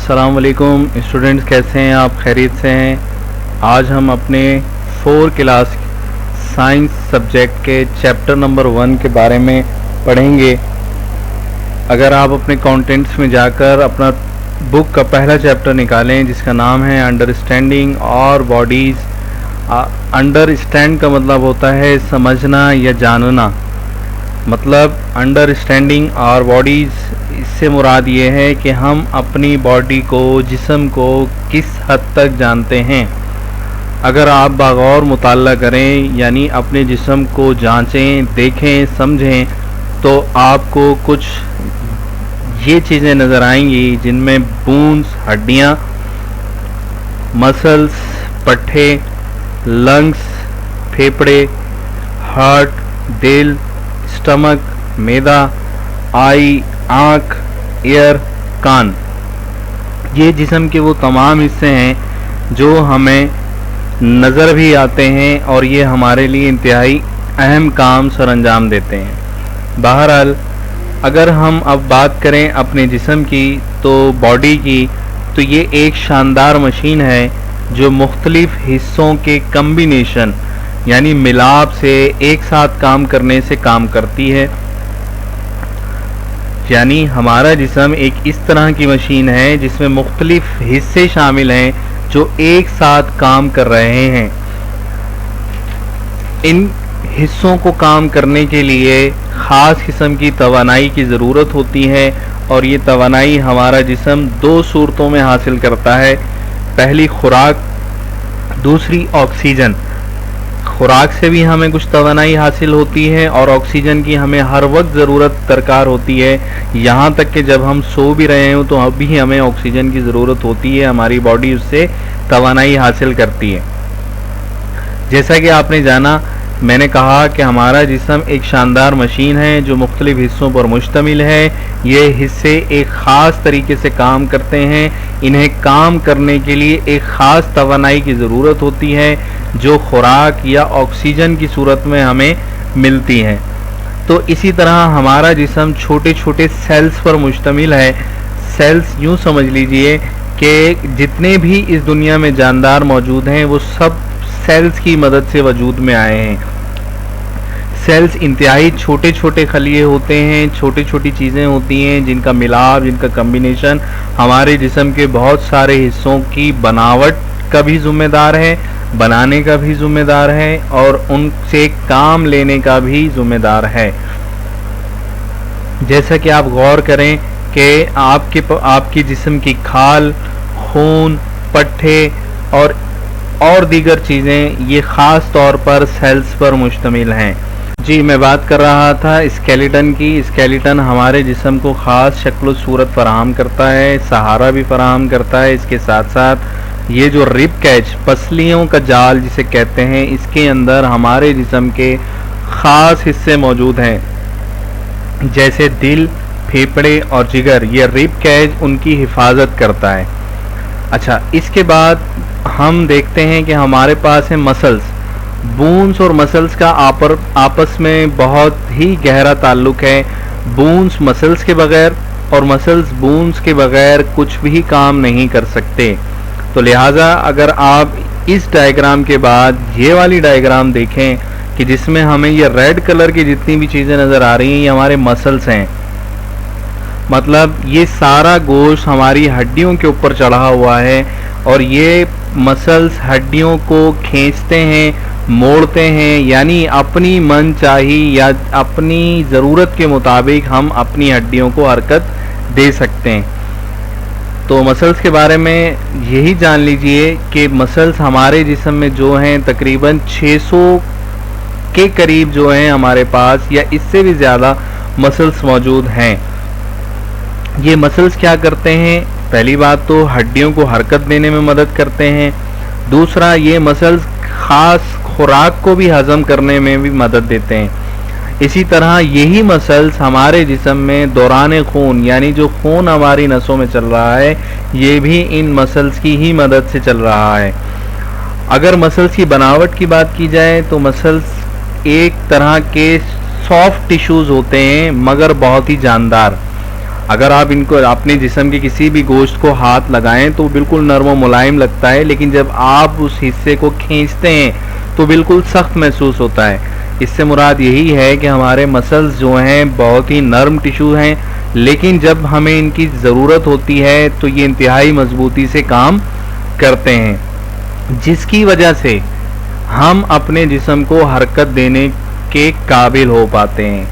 السلام علیکم اسٹوڈنٹس، کیسے ہیں آپ؟ خیریت سے ہیں؟ آج ہم اپنے 4 کلاس سائنس سبجیکٹ کے چیپٹر نمبر 1 کے بارے میں پڑھیں گے۔ اگر آپ اپنے کانٹینٹس میں جا کر اپنا بک کا پہلا چیپٹر نکالیں جس کا نام ہے انڈرسٹینڈنگ اور باڈیز۔ انڈرسٹینڈ کا مطلب ہوتا ہے سمجھنا یا جاننا، مطلب انڈرسٹینڈنگ اور باڈیز، اس سے مراد یہ ہے کہ ہم اپنی باڈی کو، جسم کو کس حد تک جانتے ہیں۔ اگر آپ بغور مطالعہ کریں، یعنی اپنے جسم کو جانچیں، دیکھیں، سمجھیں، تو آپ کو کچھ یہ چیزیں نظر آئیں گی جن میں بونز، ہڈیاں، مسلز، پٹھے، لنگس، پھیپھڑے، ہارٹ، دل، اسٹمک، معدہ، آئی، آنکھ، ایئر، کان، یہ جسم کے وہ تمام حصے ہیں جو ہمیں نظر بھی آتے ہیں اور یہ ہمارے لیے انتہائی اہم کام سر انجام دیتے ہیں۔ بہرحال اگر ہم اب بات کریں اپنے جسم کی، تو باڈی کی، تو یہ ایک شاندار مشین ہے جو مختلف حصوں کے کمبینیشن یعنی ملاپ سے ایک ساتھ کام کرنے سے کام کرتی ہے۔ یعنی ہمارا جسم ایک اس طرح کی مشین ہے جس میں مختلف حصے شامل ہیں جو ایک ساتھ کام کر رہے ہیں۔ ان حصوں کو کام کرنے کے لیے خاص قسم کی توانائی کی ضرورت ہوتی ہے، اور یہ توانائی ہمارا جسم 2 صورتوں میں حاصل کرتا ہے۔ پہلی خوراک، دوسری آکسیجن۔ خوراک سے بھی ہمیں کچھ توانائی حاصل ہوتی ہے اور آکسیجن کی ہمیں ہر وقت ضرورت درکار ہوتی ہے، یہاں تک کہ جب ہم سو بھی رہے ہوں تو اب بھی ہمیں آکسیجن کی ضرورت ہوتی ہے، ہماری باڈی اس سے توانائی حاصل کرتی ہے۔ جیسا کہ آپ نے جانا، میں نے کہا کہ ہمارا جسم ایک شاندار مشین ہے جو مختلف حصوں پر مشتمل ہے۔ یہ حصے ایک خاص طریقے سے کام کرتے ہیں، انہیں کام کرنے کے لیے ایک خاص توانائی کی ضرورت ہوتی ہے جو خوراک یا آکسیجن کی صورت میں ہمیں ملتی ہے۔ تو اسی طرح ہمارا جسم چھوٹے چھوٹے سیلز پر مشتمل ہے۔ سیلز یوں سمجھ لیجئے کہ جتنے بھی اس دنیا میں جاندار موجود ہیں وہ سب سیلز کی مدد سے وجود میں آئے ہیں۔ سیلز انتہائی چھوٹے چھوٹے خلیے ہوتے ہیں، چھوٹی چھوٹی چیزیں ہوتی ہیں جن کا ملاپ، جن کا کمبینیشن ہمارے جسم کے بہت سارے حصوں کی بناوٹ کا بھی ذمہ دار ہے، بنانے کا بھی ذمہ دار ہے، اور ان سے کام لینے کا بھی ذمہ دار ہے۔ جیسا کہ آپ غور کریں کہ آپ کے جسم کی کھال، خون، پٹھے اور دیگر چیزیں یہ خاص طور پر سیلز پر مشتمل ہیں۔ جی، میں بات کر رہا تھا اسکیلیٹن کی۔ اسکیلیٹن ہمارے جسم کو خاص شکل و صورت فراہم کرتا ہے، سہارا بھی فراہم کرتا ہے۔ اس کے ساتھ ساتھ یہ جو رب کیج، پسلیوں کا جال جسے کہتے ہیں، اس کے اندر ہمارے جسم کے خاص حصے موجود ہیں جیسے دل، پھیپھڑے اور جگر۔ یہ رب کیج ان کی حفاظت کرتا ہے۔ اچھا، اس کے بعد ہم دیکھتے ہیں کہ ہمارے پاس ہے مسلز۔ بونز اور مسلز کا آپس میں بہت ہی گہرا تعلق ہے۔ بونز مسلز کے بغیر اور مسلز بونز کے بغیر کچھ بھی کام نہیں کر سکتے۔ تو لہٰذا اگر آپ اس ڈائیگرام کے بعد یہ والی ڈائیگرام دیکھیں کہ جس میں ہمیں یہ ریڈ کلر کی جتنی بھی چیزیں نظر آ رہی ہیں یہ ہمارے مسلز ہیں، مطلب یہ سارا گوشت ہماری ہڈیوں کے اوپر چڑھا ہوا ہے، اور یہ مسلز ہڈیوں کو کھینچتے ہیں، موڑتے ہیں، یعنی اپنی من چاہی یا اپنی ضرورت کے مطابق ہم اپنی ہڈیوں کو حرکت دے سکتے ہیں۔ تو مسلز کے بارے میں یہی جان لیجئے کہ مسلز ہمارے جسم میں جو ہیں تقریباً 600 کے قریب جو ہیں ہمارے پاس، یا اس سے بھی زیادہ مسلز موجود ہیں۔ یہ مسلز کیا کرتے ہیں؟ پہلی بات تو ہڈیوں کو حرکت دینے میں مدد کرتے ہیں۔ دوسرا، یہ مسلز خاص خوراک کو بھی ہضم کرنے میں بھی مدد دیتے ہیں۔ اسی طرح یہی مسلز ہمارے جسم میں دوران خون، یعنی جو خون ہماری نسوں میں چل رہا ہے، یہ بھی ان مسلز کی ہی مدد سے چل رہا ہے۔ اگر مسلز کی بناوٹ کی بات کی جائے تو مسلز ایک طرح کے سافٹ ٹیشوز ہوتے ہیں مگر بہت ہی جاندار۔ اگر آپ ان کو اپنے جسم کے کسی بھی گوشت کو ہاتھ لگائیں تو بالکل نرم و ملائم لگتا ہے، لیکن جب آپ اس حصے کو کھینچتے ہیں تو بالکل سخت محسوس ہوتا ہے۔ اس سے مراد یہی ہے کہ ہمارے مسلز جو ہیں بہت ہی نرم ٹیشو ہیں، لیکن جب ہمیں ان کی ضرورت ہوتی ہے تو یہ انتہائی مضبوطی سے کام کرتے ہیں، جس کی وجہ سے ہم اپنے جسم کو حرکت دینے کے قابل ہو پاتے ہیں۔